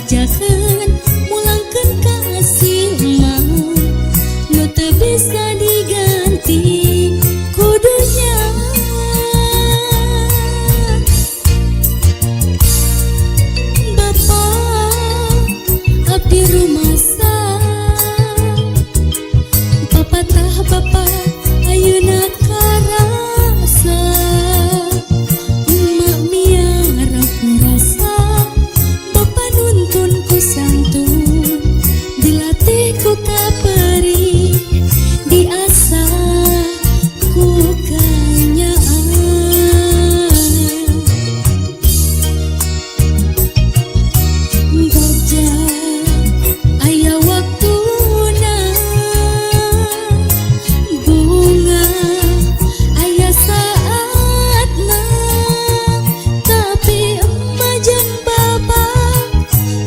ngajakeun mulangkeun kasih mau nu teu bisa diganti kudunya. Bapak abdi rumasa, papatah bapak ayeuna karasa, emak miara kurasa, bapak nuntun ku santun, dilatih ku kaperi, diasah ku kanyaan. Bagja aya waktuna, bunga aya saatna, tapi emak jeung bapak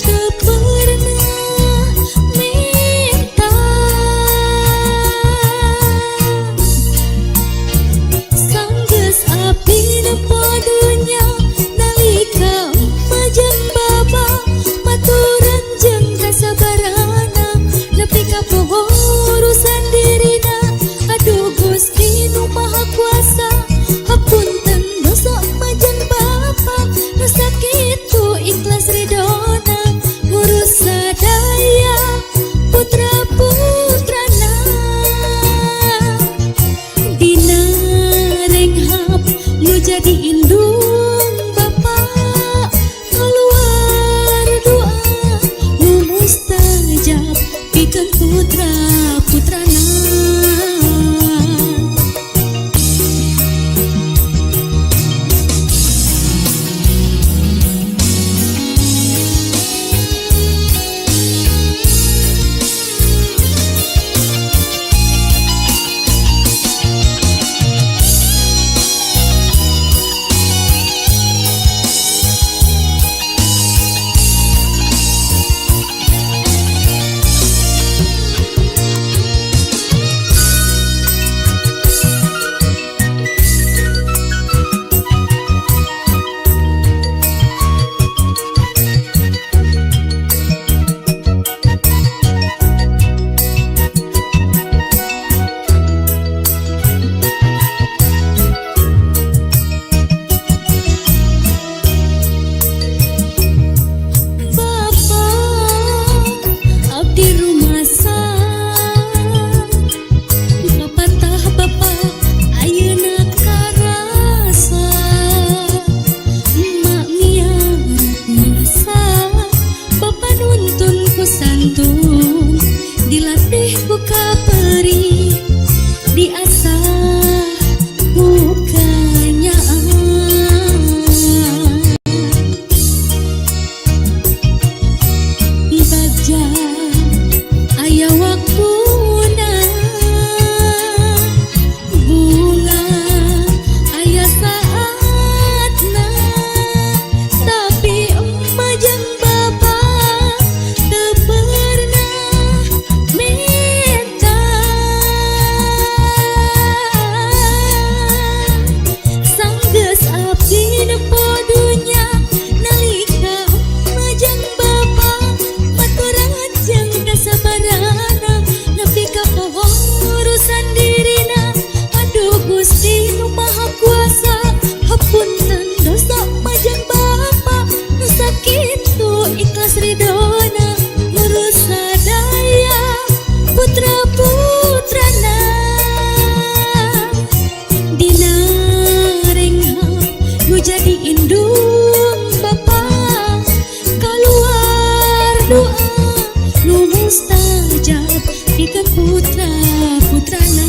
teu pernah minta. Sanggeus abdi nepo dunya nalika emak jeung bapak maturan jeung kasabarana nepi ka poho urusan dirina. Aduh Gusti nu Maha Kuasa, hapunten dosa emak jeung bapak nu sakitu ikhlas ridona ngurus sadaya putra-putrana. Dina renghap nu jadi indung bapak, keluar doa nu mustajab pikeun putra-putrana. Dilatih ku kaperi, diasah ku kanyaan. Bagja aya waktuna, bunga aya saatna, tapi emak jeung bapak teu pernah minta. Sanggeus abdi nepo dunya nalika emak jeung bapak maturan jeung kasabarana nepi ka poho urusan dirina. Aduh Gusti nu Maha Kuasa, hapunten dosa emak jeung bapak nu sakitu ikhlas ridona ngurus sadaya putra-putrana. Dina renghap nu jadi indung bapak, keluar doa nu mustajab pikeun putra-putrana.